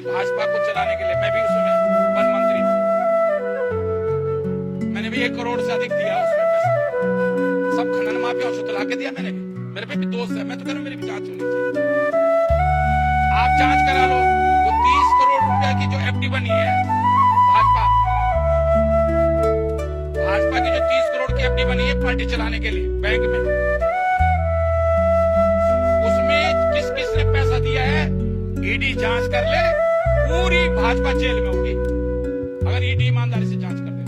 भाजपा को चलाने के लिए। मैं भी उसमें वन मंत्री था, मैंने भी 1 करोड़ से अधिक दिया उसमें पैसा। सब खनन माफियाओं से तला के दिया मैंने भी। मेरे पे भी दोस्त है, मैं तो कह रहा हूं मेरी भी जांच होनी चाहिए। आप जांच करा लो। वो 30 करोड़ रुपया की जो एफडी बनी है भाजपा की जो 30 करोड़ की एफडी बनी है पार्टी चलाने के लिए बैंक में, उसमें किस किस ने पैसा दिया है ईडी जांच कर ले। पूरी भाजपा जेल में होगी अगर ईडी ईमानदारी से जांच कर ले।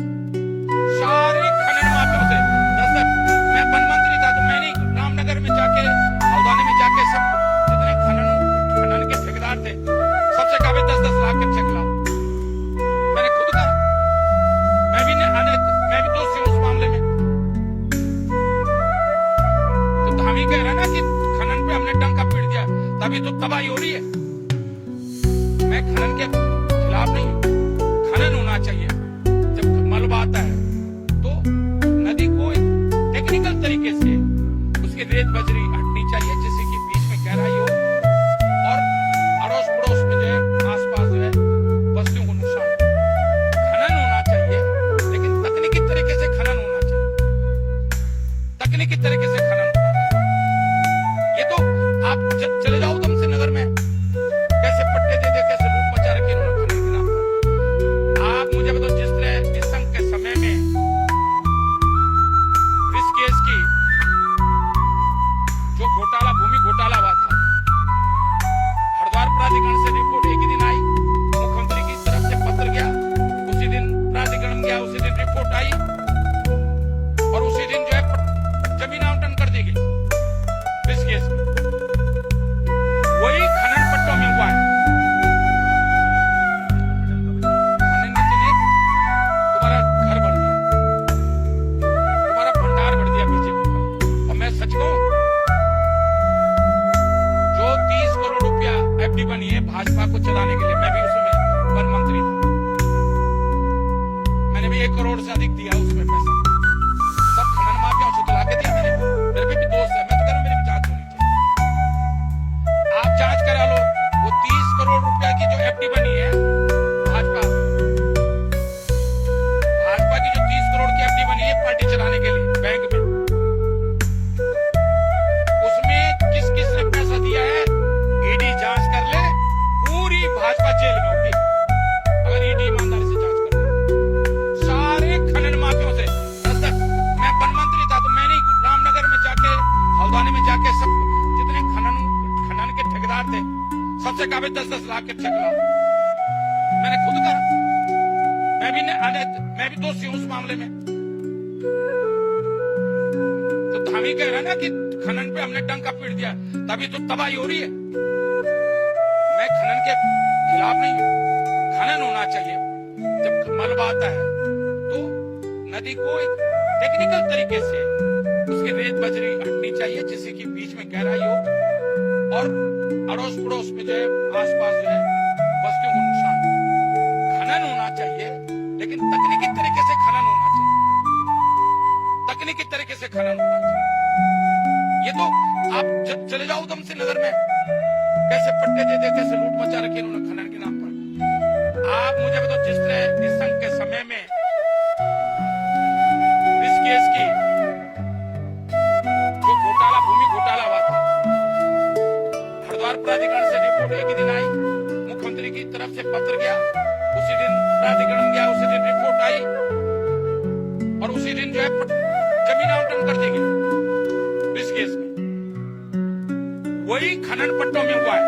सारे खनन माफियाओं से मैं वन मंत्री था तो मैंने रामनगर में जाके हल्द्वानी में जाके सब जितने खनन के ठेकेदार थे सबसे कहा 10-10 लाख के चेक लाओ। मैंने खुद कहा, मैं भी दोषी हूं उस मामले में। तो हम ही कह रहे हैं ना कि खनन पे हमने डंका पीट दिया तभी तो तबाही हो रही है। मैं खनन के खिलाफ नहीं हूं, खनन होना चाहिए। जब मलबा आता है तो नदी को टेक्निकल तरीके से उसकी रेत बजरी हटनी चाहिए जिससे कि बीच में गहराई हो और अड़ोस पड़ोस में जो है आसपास जो है बस्तियों को नुकसान। खनन होना चाहिए लेकिन तकनीकी तरीके से खनन होना चाहिए। तकनीकी तरीके से खनन होना चाहिए। ये तो आप चले जाओ उधम सिंह नगर में कैसे पट्टे दे दे कैसे लूट मचा रखी उन्होंने खनन के नाम पर। आप मुझे बताओ जिस तरह निसंग के समय में केस की जो घोटाला भूमि घोटाला हुआ था, हरिद्वार प्राधिकरण से रिपोर्ट एक ही दिन आई, मुख्यमंत्री की तरफ से पत्र गया, उसी दिन प्राधिकरण गया, उसी दिन रिपोर्ट आई और उसी दिन जो है जमीन आवंटन कर दी गई इस केस में। वही खनन पट्टों में हुआ है। खनन नीति ने तुम्हारा घर भर दिया, तुम्हारा भंडार भर दिया बीजेपी का। और मैं सच कहूं, जो 30 करोड़ रुपया एफडी बनी है भाजपा को चलाने के लिए, मैं भी उसमें वन मंत्री था, मैंने भी 1 करोड़ से अधिक दिया उसमें पैसा। सब खनन माफियाओं से तला के दिया मैंने। मेरे पे भी दोस्त है, मैं तो कह रहा हूं मेरी भी जांच होनी चाहिए। आप जांच करा लो। वो 30 करोड़ रुपया की जो एफडी बनी है भाजपा की जो 30 करोड़ की एफडी बनी है पार्टी चलाने के लिए बैंक में, उसमें किस किस ने पैसा दिया है ईडी जांच कर ले। पूरी भाजपा जेल में होगी अगर ईडी ईमानदारी से जांच कर ले। सारे खनन माफियाओं से मैं वन मंत्री था तो मैंने रामनगर में जाके हल्द्वानी में जाके सब जितने खनन के ठेकेदार थे सबसे कहा 10-10 लाख के चेक लाओ। मैंने खुद कहा, मैं भी दोषी हूं उस मामले में। तो हम ही कह रहे हैं ना कि खनन पे हमने डंका पीट दिया तभी तो तबाही हो रही है। मैं खनन के खिलाफ नहीं हूं, खनन होना चाहिए। जब मलबा आता है तो नदी को एक टेक्निकल तरीके से उसकी रेत बजरी हटनी चाहिए जिससे कि बीच में गहराई हो और अड़ोस पड़ोस में जो है आसपास जो है बस्तियों को नुकसान। खनन होना चाहिए लेकिन तकनीकी तरीके से खनन होना चाहिए। तकनीकी तरीके से खनन होना चाहिए। ये तो आप चले जाओ उधम सिंह नगर में कैसे पट्टे दे दे कैसे लूट मचा रखी उन्होंने खनन के नाम पर। आप मुझे बताओ जिस तरह निसंग के समय में इस केस की जो भूमि घोटाला हुआ था, हरिद्वार प्राधिकरण से रिपोर्ट एक ही दिन आई, मुख्यमंत्री की तरफ से पत्र गया, उसी दिन प्राधिकरण गया, उसी दिन रिपोर्ट आई और उसी दिन जो है जमीन आवंटन कर दी गई इस केस में। वही खनन पट्टों में हुआ है।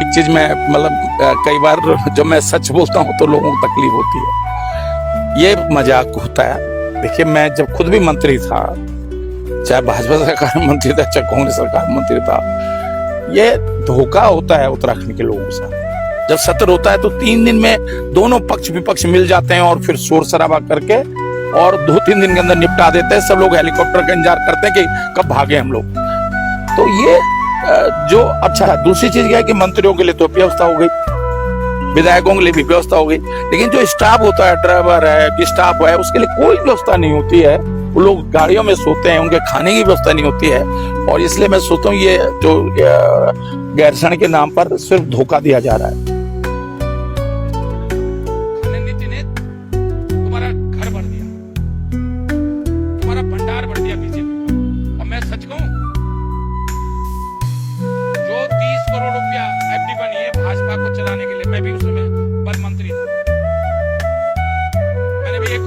एक चीज में मतलब कई बार जब मैं सच बोलता हूं तो लोगों को तकलीफ होती है, ये मजाक होता है। देखिए, मैं जब खुद भी मंत्री था, चाहे भाजपा सरकार में मंत्री था चाहे कांग्रेस सरकार में मंत्री था, ये धोखा होता है उत्तराखंड के लोगों से। जब सत्र होता है तो 3 दिन में दोनों पक्ष विपक्ष मिल जाते हैं और फिर शोर शराबा करके और 2-3 दिन के अंदर निपटा देते हैं। सब लोग हेलीकॉप्टर का इंतजार करते हैं कि कब भागे हम लोग। तो ये जो अच्छा है। दूसरी चीज क्या है कि मंत्रियों के लिए तो व्यवस्था हो गई, विधायकों के लिए भी व्यवस्था हो गई, लेकिन जो स्टाफ होता है, ड्राइवर है, स्टाफ है, उसके लिए कोई व्यवस्था नहीं होती है। वो लोग गाड़ियों में सोते हैं, उनके खाने की व्यवस्था नहीं होती है। और इसलिए मैं सोचता हूँ ये जो गैरसैंण के नाम पर सिर्फ धोखा दिया जा रहा है।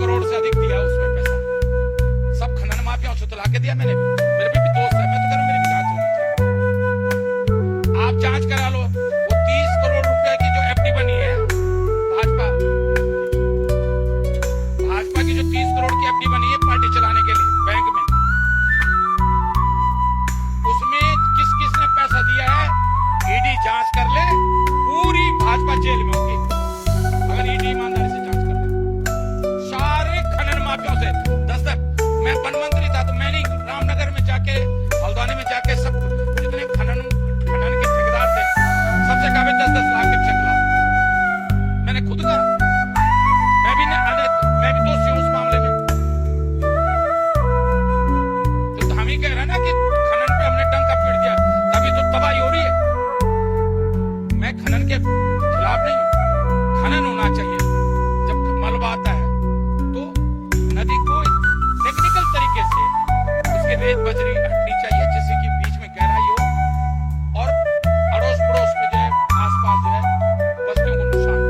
करोड़ से अधिक दिया उसमें पैसा, सब खनन माफियाओं से तुला के दिया मैंने भी। मेरे भी दोस्त है, मैं तो कह रहा हूं मेरी भी जांच होनी चाहिए। आप जांच करा लो, वो 30 करोड़ रुपए की जो एफडी बनी है भाजपा की जो 30 करोड़ की एफडी बनी है पार्टी चलाने के लिए बैंक में, उसमें किस किस ने पैसा दिया है ईडी जांच कर ले, पूरी भाजपा जेल में होगी अगर ईडी ईमानदारी से जांच कर ले। सारे खनन माफियाओं से मैं वन मंत्री था तो मैंने रामनगर में जाके, हल्द्वानी में जाके सब जितने खनन के ठेकेदार थे सबसे कहा 10-10 लाख के चेक ला। मैंने खुद कहा, मैं भी दोषी हूं उस मामले में। तो हम ही कह रहे हैं ना कि खनन पे हमने डंका पीट दिया तभी तो तबाही हो रही है। मैं खनन के खिलाफ नहीं हूं, खनन होना चाहिए। जब मलबा आता है तो नदी को टेक्निकल तरीके से उसके रेत बजरी हटनी चाहिए जिससे कि बीच में गहराई हो और अड़ोस पड़ोस में जो है आसपास जो है बस्तियों को नुकसान हो।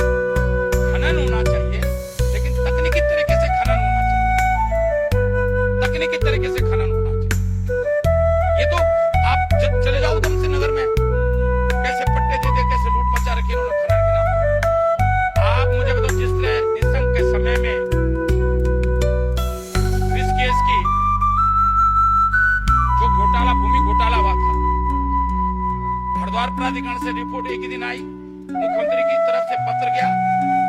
खनन होना चाहिए लेकिन तकनीकी तरीके से खनन होना चाहिए, तकनीकी तरीके से खनन होना चाहिए। ये तो आप चले जाओ उधम से नगर में कैसे पट्टे दे दे, कैसे लूट मचा रखी उन्होंने खनन के नाम पर। आप मुझे बताओ, जिस तरह निसंग के समय में ऋषिकेश की जो घोटाला, भूमि घोटाला हुआ था, हरिद्वार प्राधिकरण से रिपोर्ट एक ही दिन आई, मुख्यमंत्री की तरफ से पत्र गया,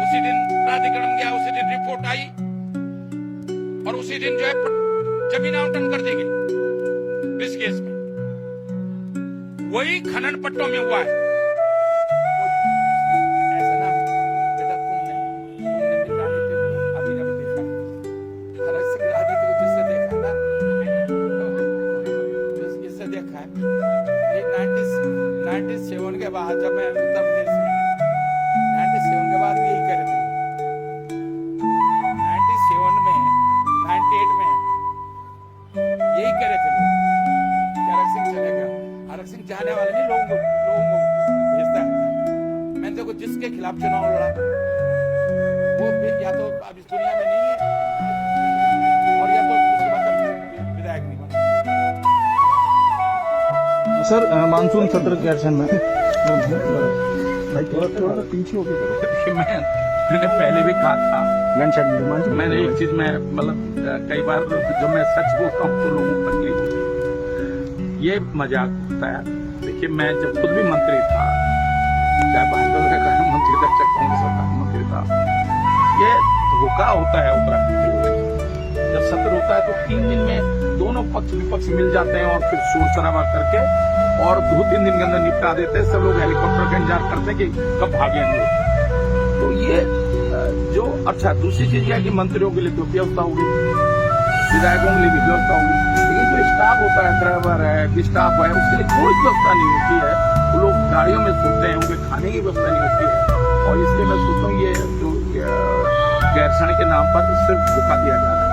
उसी दिन प्राधिकरण गया, उसी दिन रिपोर्ट आई और उसी दिन जो है जमीन आवंटन कर दी गई ऋषिकेश में। वही खनन पट्टों में हुआ है। ऐसा ना बेटा, तुमने भी राजनीति को अभी देखा, भरत सिंह राजनीति को जिससे देखा ना, जिससे देखा है। ये 97 के बाद जब मैं उत्तर प्रदेश में 97 के बाद भी यही कर रहे थे। 97 में 98 में यही कर रहे थे लोग कि आरक्षण चलेगा। आरक्षण चाहने वाले नहीं, लोगों को भेजता है। मैंने देखो जिसके खिलाफ चुनाव लड़ा वो या तो अब इस दुनिया में नहीं है और या तो उसके बाद विधायक नहीं बना। सर मानसून सत्र के दर्शन में भाई थोड़ा पीछे होके करो। मैंने पहले भी कहा था, मैंने एक चीज में मतलब कई बार जब मैं सच बोलता हूँ तो लोगों को तकलीफ होती है, ये मजाक होता है। देखिए मैं जब खुद भी मंत्री था, चाहे भाजपा सरकार में मंत्री था चाहे कांग्रेस सरकार में मंत्री था, ये धोखा होता है उत्तराखंड के लोगों। जब सत्र होता है तो 3 दिन में दोनों पक्ष विपक्ष मिल जाते हैं और फिर शोर शराबा करके और 2-3 दिन के अंदर निपटा देते हैं। सब लोग हेलीकॉप्टर का इंतजार करते हैं कि कब भागे हम लोग। तो ये जो अच्छा, दूसरी चीज यह है कि मंत्रियों के लिए तो व्यवस्था होगी, विधायकों के लिए भी व्यवस्था होगी, लेकिन जो स्टाफ होता है, ड्राइवर है, स्टाफ है, उसके लिए कोई व्यवस्था नहीं होती है। वो लोग गाड़ियों में सोते हैं, उनके खाने की व्यवस्था नहीं होती है। और इसलिए मैं सोचता हूँ ये जो गैरसैंण के नाम पर सिर्फ धोखा दिया जा रहा है।